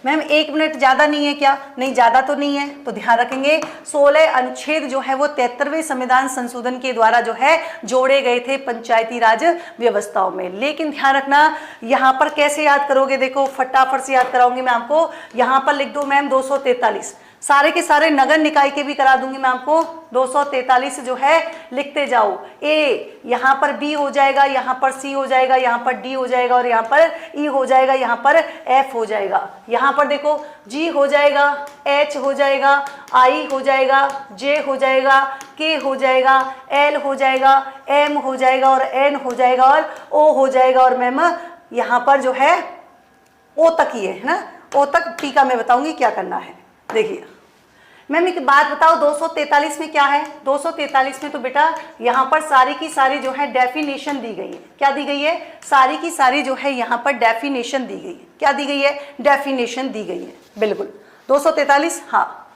Ma'am 1 minute ज़्यादा नहीं है क्या? नहीं, ज़्यादा तो नहीं है। तो ध्यान रखेंगे 16 अनुच्छेद जो है वो 73वें संविधान संशोधन के द्वारा जो है जोड़े गए थे पंचायती राज व्यवस्थाओं में। लेकिन ध्यान रखना यहाँ पर कैसे याद करोगे, देखो फटाफट से याद कराऊंगी मैं आपको। यहाँ पर लिख दो मैम 243, सारे के सारे नगर निकाय के भी करा दूंगी मैं आपको। 243 जो है लिखते जाओ। ए, यहाँ पर बी हो जाएगा, यहाँ पर सी हो जाएगा, यहाँ पर डी हो जाएगा और यहाँ पर ई हो जाएगा, यहाँ पर एफ हो जाएगा। यहाँ पर देखो जी हो जाएगा, एच हो जाएगा, आई हो जाएगा, जे हो जाएगा, के हो जाएगा, एल हो जाएगा, एम हो जाएगा और एन हो जाएगा और ओ हो जाएगा। और मैम यहाँ पर जो है ओ तक ही है ना, ओ तक टीका मैं बताऊंगी क्या करना है। देखिए मैम एक बात बताओ, 243 में क्या है? 243 में तो बेटा यहाँ पर सारी की सारी जो है डेफिनेशन दी गई है। क्या दी गई है? सारी की सारी जो है यहाँ पर डेफिनेशन दी गई है। क्या दी गई है? डेफिनेशन दी गई है, बिल्कुल। 243, हाँ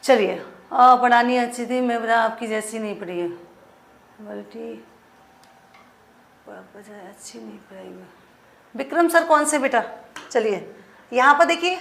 चलिए। पढ़ानी अच्छी थी, मैं बता आपकी जैसी नहीं पढ़ी है, बल्कि अच्छी नहीं पढ़ाई मैं। विक्रम सर कौन से बेटा? चलिए यहाँ पर देखिए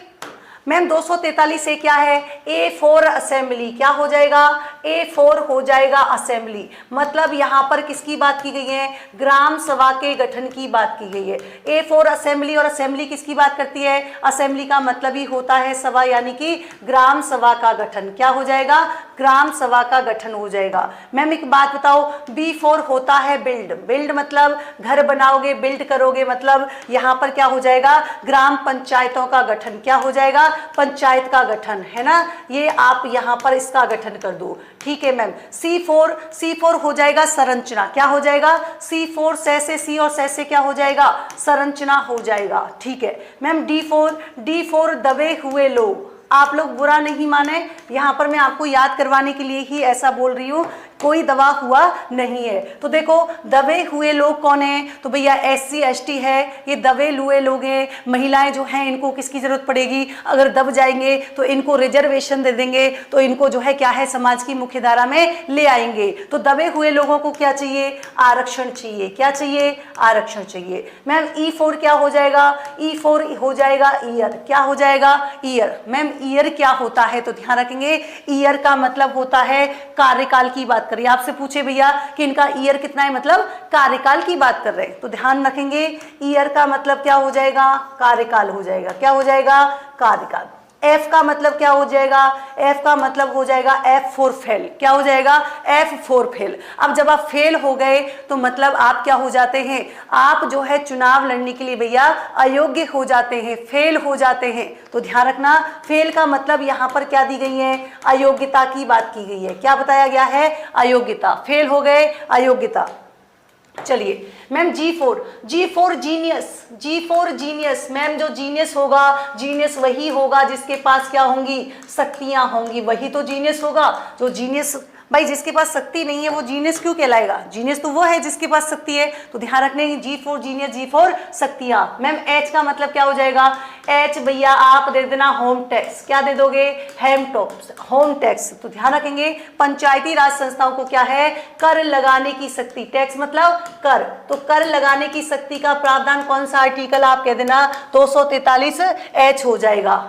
मैम 243 ए क्या है? A for assembly. क्या हो जाएगा? ए फॉर हो जाएगा असेंबली। मतलब यहाँ पर किसकी बात की गई है? ग्राम सभा के गठन की बात की गई है। ए फॉर असेंबली, और असेंबली किसकी बात करती है? असेंबली का मतलब ही होता है सभा, यानी कि ग्राम सभा का गठन। क्या हो जाएगा? ग्राम सभा का गठन हो जाएगा। मैम एक बात बताओ, बी फॉर होता है बिल्ड। बिल्ड मतलब घर बनाओगे, बिल्ड करोगे, मतलब यहाँ पर क्या हो जाएगा? ग्राम पंचायतों का गठन। क्या हो जाएगा? पंचायत का गठन, है ना। ये आप यहाँ पर इसका गठन कर दो, ठीक है मैम। सी फोर हो जाएगा संरचना। क्या हो जाएगा? सी फोर से सी और से क्या हो जाएगा? संरचना हो जाएगा, ठीक है मैम। डी फोर दबे हुए लोग। आप लोग बुरा नहीं माने, यहाँ पर मैं आपको याद करवाने के लिए ही ऐसा बोल रही हूँ, कोई दबा हुआ नहीं है। तो देखो दबे हुए लोग कौन है? तो भैया SC ST है, ये दबे हुए लोग हैं। महिलाएं जो हैं इनको किसकी जरूरत पड़ेगी? अगर दब जाएंगे तो इनको रिजर्वेशन दे देंगे, तो इनको जो है क्या है, समाज की मुख्य धारा में ले आएंगे। तो दबे हुए लोगों को क्या चाहिए? आरक्षण चाहिए। क्या चाहिए? आरक्षण चाहिए। मैम E4 क्या हो जाएगा? E4 हो जाएगा ईयर। क्या हो जाएगा? ईयर। मैम ईयर क्या होता है? तो ध्यान रखेंगे ईयर का मतलब होता है कार्यकाल की बात करिए। आपसे पूछे भैया कि इनका ईयर कितना है, मतलब कार्यकाल की बात कर रहे हैं, तो ध्यान रखेंगे ईयर का मतलब क्या हो जाएगा? कार्यकाल हो जाएगा। क्या हो जाएगा? कार्यकाल। एफ का मतलब क्या हो जाएगा? एफ का मतलब हो जाएगा F फॉर फेल। क्या हो जाएगा? F for fail. अब जब आप फेल हो गए तो मतलब आप क्या हो जाते हैं? आप जो है चुनाव लड़ने के लिए भैया अयोग्य हो जाते हैं, फेल हो जाते हैं। तो ध्यान रखना फेल का मतलब यहाँ पर क्या दी गई है? अयोग्यता की बात की गई है। क्या बताया गया है? अयोग्यता। फेल हो गए, अयोग्यता। चलिए मैम G4 जीनियस। मैम जो जीनियस होगा, जीनियस वही होगा जिसके पास क्या होंगी? शक्तियां होंगी, वही तो जीनियस होगा। जो जीनियस, भाई जिसके पास शक्ति नहीं है वो जीनियस क्यों कहलाएगा? जीनियस तो वो है जिसके पास शक्ति है। तो ध्यान रखने की G4 जीनियस, G4 शक्तियां। मैम H का मतलब क्या हो जाएगा? H भैया आप दे देना होम टैक्स। क्या दे दोगे? Home tax. तो ध्यान रखेंगे पंचायती राज संस्थाओं को क्या है? कर लगाने की शक्ति। टैक्स मतलब कर, तो कर लगाने की शक्ति का प्रावधान कौन सा आर्टिकल? आप कह देना 243 H हो जाएगा।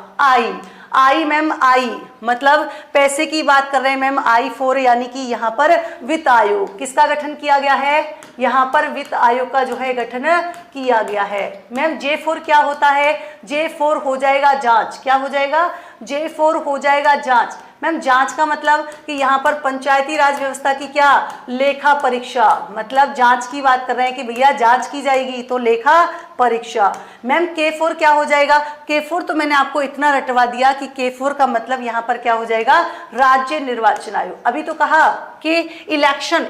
आई मैम आई मतलब पैसे की बात कर रहे हैं मैम। I4 यानी कि यहाँ पर वित्त आयोग किसका गठन किया गया है? यहाँ पर वित्त आयोग का जो है गठन किया गया है। मैम J4 क्या होता है? J4 हो जाएगा जांच। क्या हो जाएगा? J4 हो जाएगा जांच। मैम जांच का मतलब कि यहाँ पर पंचायती राज व्यवस्था की क्या? लेखा परीक्षा। मतलब जांच की बात कर रहे हैं कि भैया जांच की जाएगी, तो लेखा परीक्षा। मैम K4 क्या हो जाएगा? K4 तो मैंने आपको इतना रटवा दिया कि K4 का मतलब यहाँ पर क्या हो जाएगा? राज्य निर्वाचन आयोग। अभी तो कहा कि इलेक्शन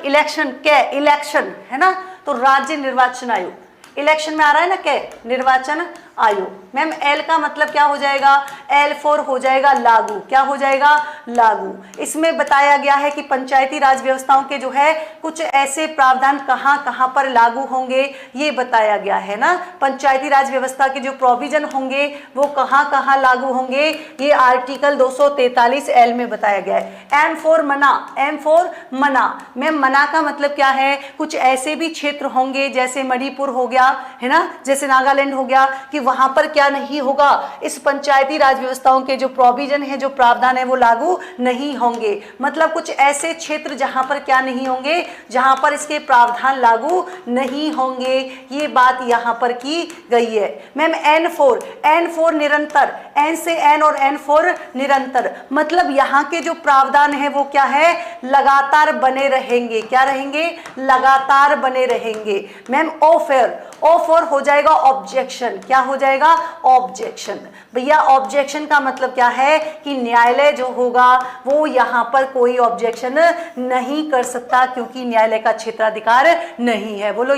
है ना, तो राज्य निर्वाचन आयोग। इलेक्शन में आ रहा है ना क्या? निर्वाचन आयोग। मैम L का मतलब क्या हो जाएगा? L4 हो जाएगा लागू। क्या हो जाएगा? लागू। इसमें बताया गया है कि पंचायती राज व्यवस्थाओं के जो है कुछ ऐसे प्रावधान कहाँ कहाँ पर लागू होंगे, ये बताया गया है ना। पंचायती राज व्यवस्था के जो प्रोविजन होंगे वो कहाँ कहाँ लागू होंगे, ये आर्टिकल 243 L में बताया गया है। M4 मना। मैम मना का मतलब क्या है? कुछ ऐसे भी क्षेत्र होंगे जैसे मणिपुर हो गया, है ना, जैसे नागालैंड हो गया, कि वहां पर क्या नहीं होगा, इस पंचायती राज व्यवस्थाओं के जो प्रोविजन है, जो प्रावधान है, वो लागू नहीं होंगे। मतलब कुछ ऐसे क्षेत्र जहां पर क्या नहीं होंगे, जहां पर इसके प्रावधान लागू नहीं होंगे, ये बात यहां पर की गई है। मैम N4 निरंतर, N से N और N4 निरंतर, मतलब यहां के जो प्रावधान है वो क्या है, लगातार बने रहेंगे। क्या रहेंगे, लगातार बने रहेंगे। मैम O4 हो जाएगा ऑब्जेक्शन। क्या हो जाएगा, ऑब्जेक्शन। भैया ऑब्जेक्शन का मतलब क्या है कि न्यायालय जो होगा वो यहाँ पर कोई ऑब्जेक्शन नहीं कर सकता, क्योंकि न्यायालय का क्षेत्राधिकार नहीं है। बोलो।